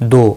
2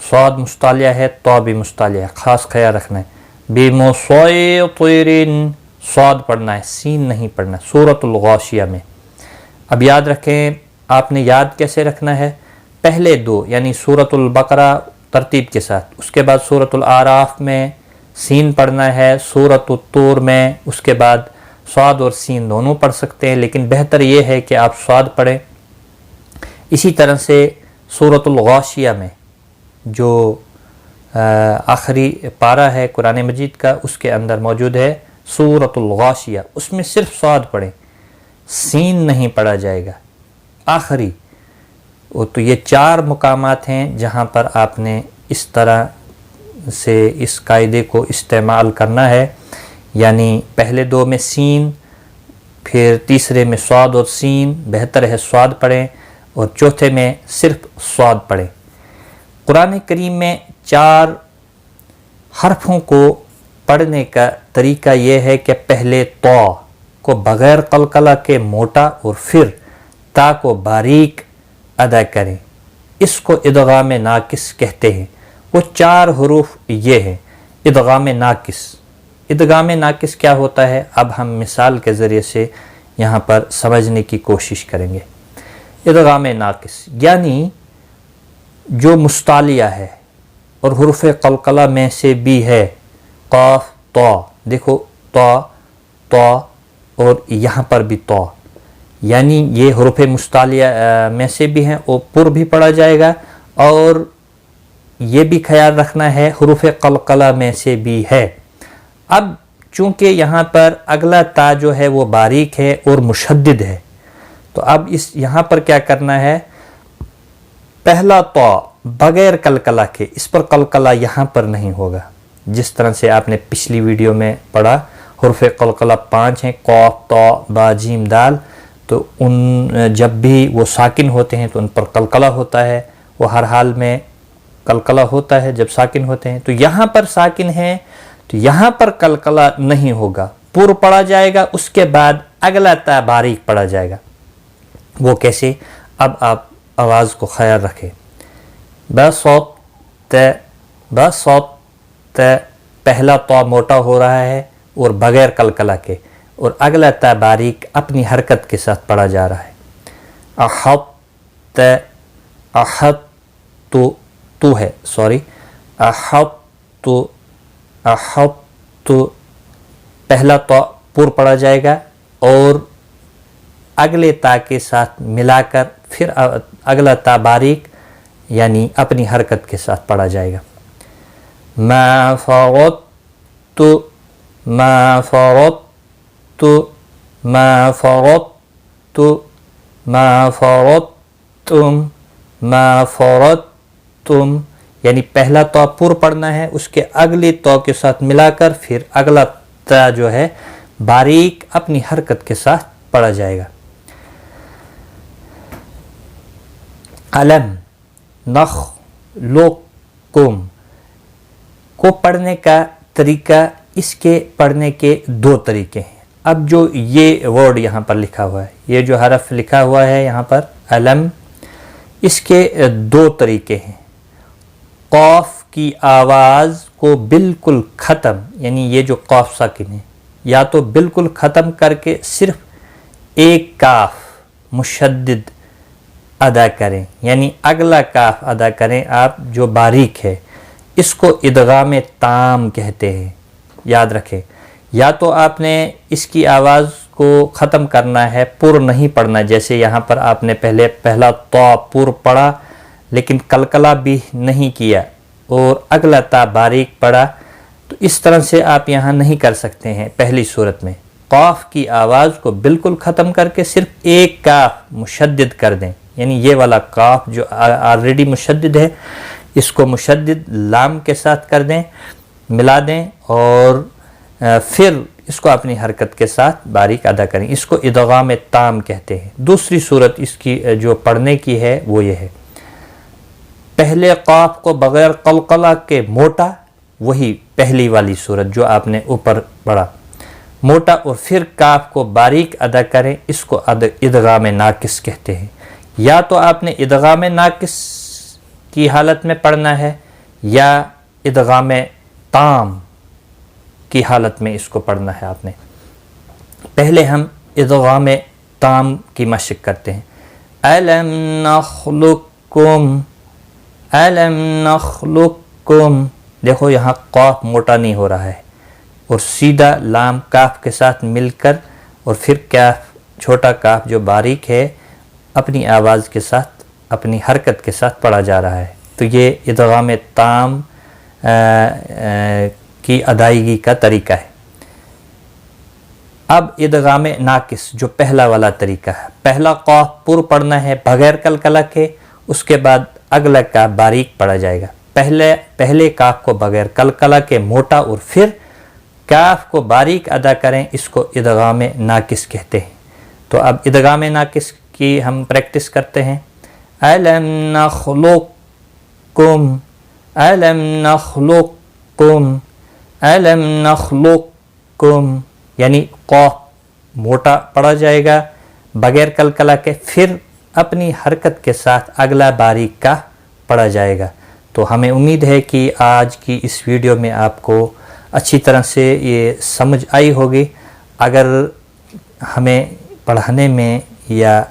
صاد مستعلیہ ہے، تو بھی مستعلیہ ہے، خاص خیال رکھنا ہے۔ بمسیطرن صاد پڑھنا ہے، سین نہیں پڑھنا ہے سورۃ الغاشیہ میں۔ اب یاد رکھیں، آپ نے یاد کیسے رکھنا ہے؟ پہلے دو یعنی سورۃ البقرہ ترتیب کے ساتھ، اس کے بعد سورۃ الاعراف میں سین پڑھنا ہے، سورۃ الطور میں اس کے بعد صاد اور سین دونوں پڑھ سکتے ہیں، لیکن بہتر یہ ہے کہ آپ صاد پڑھیں۔ اسی طرح سے سورۃ الغاشیہ میں جو آخری پارہ ہے قرآن مجید کا، اس کے اندر موجود ہے سورۃ الغاشیہ، اس میں صرف صاد پڑھیں، سین نہیں پڑھا جائے گا آخری۔ تو یہ 4 مقامات ہیں جہاں پر آپ نے اس طرح سے اس قاعدے کو استعمال کرنا ہے، یعنی پہلے 2 میں سین، پھر تیسرے میں صاد اور سین، بہتر ہے صاد پڑھیں، اور چوتھے میں صرف صاد پڑھیں۔ قرآن کریم میں 4 حرفوں کو پڑھنے کا طریقہ یہ ہے کہ پہلے تو کو بغیر قلقلہ کے موٹا اور پھر تا کو باریک ادا کریں، اس کو ادغام ناقص کہتے ہیں۔ وہ 4 حروف یہ ہیں۔ ادغام ناقص، ادغام ناقص کیا ہوتا ہے؟ اب ہم مثال کے ذریعے سے یہاں پر سمجھنے کی کوشش کریں گے۔ ادغام ناقص یعنی جو مستعلیہ ہے اور حروف قلقلہ میں سے بھی ہے، قاف تو، دیکھو تو اور یہاں پر بھی تو، یعنی یہ حروف مستعلیہ میں سے بھی ہیں، اور پر بھی پڑھا جائے گا، اور یہ بھی خیال رکھنا ہے حروف قلقلہ میں سے بھی ہے۔ اب چونکہ یہاں پر اگلا تا جو ہے وہ باریک ہے اور مشدد ہے، تو اب یہاں پر کیا کرنا ہے؟ پہلا تو بغیر قلقلہ کے، اس پر قلقلہ یہاں پر نہیں ہوگا، جس طرح سے آپ نے پچھلی ویڈیو میں پڑھا حروف قلقلہ 5 ہیں، قاف تو با جیم دال، تو ان جب بھی وہ ساکن ہوتے ہیں تو ان پر قلقلہ ہوتا ہے، وہ ہر حال میں قلقلہ ہوتا ہے جب ساکن ہوتے ہیں۔ تو یہاں پر ساکن ہیں تو یہاں پر قلقلہ نہیں ہوگا، پر پڑھا جائے گا، اس کے بعد اگلا تا باریک پڑھا جائے گا۔ وہ کیسے؟ اب آپ آواز کو خیال رکھیں، بصوت پہلا تو موٹا ہو رہا ہے اور بغیر قلقلہ کے، اور اگلا تا باریک اپنی حرکت کے ساتھ پڑھا جا رہا ہے۔ احط تو ہے، سوری، احط پہلا تو پر پڑھا جائے گا اور اگلے تا کے ساتھ ملا کر پھر اگلا تا باریک یعنی اپنی حرکت کے ساتھ پڑھا جائے گا۔ ما فرطت ما فرطتم یعنی پہلا تو پر پڑھنا ہے، اس کے اگلی تو کے ساتھ ملا کر پھر اگلا تا جو ہے باریک اپنی حرکت کے ساتھ پڑھا جائے گا۔ علم نخلقکم کو پڑھنے کا طریقہ، اس کے پڑھنے کے 2 طریقے ہیں۔ اب جو یہ ورڈ یہاں پر لکھا ہوا ہے، یہ جو حرف لکھا ہوا ہے یہاں پر علم، اس کے 2 طریقے ہیں۔ قاف کی آواز کو بالکل ختم، یعنی یہ جو قاف ساکن ہے، یا تو بالکل ختم کر کے صرف ایک کاف مشدد ادا کریں، یعنی اگلا کاف ادا کریں آپ جو باریک ہے، اس کو ادغام تام کہتے ہیں، یاد رکھیں۔ یا تو آپ نے اس کی آواز کو ختم کرنا ہے، پر نہیں پڑھنا، جیسے یہاں پر آپ نے پہلا تو پر پڑھا لیکن قلقلہ بھی نہیں کیا اور اگلا تا باریک پڑھا، تو اس طرح سے آپ یہاں نہیں کر سکتے ہیں۔ پہلی صورت میں قاف کی آواز کو بالکل ختم کر کے صرف ایک کاف مشدد کر دیں، یعنی یہ والا کاف جو آلریڈی مشدد ہے اس کو مشدد لام کے ساتھ کر دیں، ملا دیں، اور پھر اس کو اپنی حرکت کے ساتھ باریک ادا کریں، اس کو ادغام تام کہتے ہیں۔ دوسری صورت اس کی جو پڑھنے کی ہے وہ یہ ہے، پہلے قاف کو بغیر قلقلہ کے موٹا، وہی پہلی والی صورت جو آپ نے اوپر پڑھا، موٹا، اور پھر کاف کو باریک ادا کریں، اس کو ادغام ناقص کہتے ہیں۔ یا تو آپ نے ادغام ناقص کی حالت میں پڑھنا ہے یا ادغام تام کی حالت میں اس کو پڑھنا ہے آپ نے. پہلے ہم ادغام تام کی مشق کرتے ہیں. الم نخلقکم، الم نخلقکم. دیکھو یہاں قاف موٹا نہیں ہو رہا ہے اور سیدھا لام کاف کے ساتھ مل کر اور پھر کاف چھوٹا کاف جو باریک ہے اپنی آواز کے ساتھ اپنی حرکت کے ساتھ پڑھا جا رہا ہے. تو یہ ادغام تام کی ادائیگی کا طریقہ ہے. اب ادغام ناقص جو پہلا والا طریقہ ہے، پہلا قاف پر پڑھنا ہے بغیر قلقلہ کے، اس کے بعد اگلا کاف باریک پڑھا جائے گا. پہلے کاف کو بغیر قلقلہ کے موٹا اور پھر کاف کو باریک ادا کریں، اس کو ادغام ناقص کہتے ہیں. تو اب ادغام ناقص کی ہم پریکٹس کرتے ہیں. الم نخلقکم، الم نخلقکم، الم نخلقکم. یعنی قاف موٹا پڑھا جائے گا بغیر قلقلہ کے، پھر اپنی حرکت کے ساتھ اگلا باریک کا پڑھا جائے گا. تو ہمیں امید ہے کہ آج کی اس ویڈیو میں آپ کو اچھی طرح سے یہ سمجھ آئی ہوگی. اگر ہمیں پڑھانے میں یا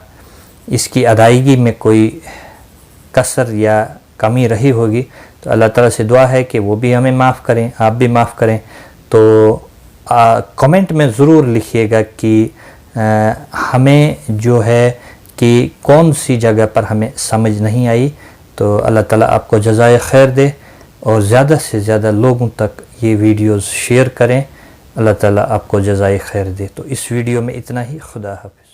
اس کی ادائیگی میں کوئی کسر یا کمی رہی ہوگی تو اللہ تعالیٰ سے دعا ہے کہ وہ بھی ہمیں معاف کریں، آپ بھی معاف کریں. تو کمنٹ میں ضرور لکھیے گا کہ ہمیں جو ہے کہ کون سی جگہ پر ہمیں سمجھ نہیں آئی. تو اللہ تعالیٰ آپ کو جزائے خیر دے اور زیادہ سے زیادہ لوگوں تک یہ ویڈیوز شیئر کریں. اللہ تعالیٰ آپ کو جزائے خیر دے. تو اس ویڈیو میں اتنا ہی. خدا حافظ.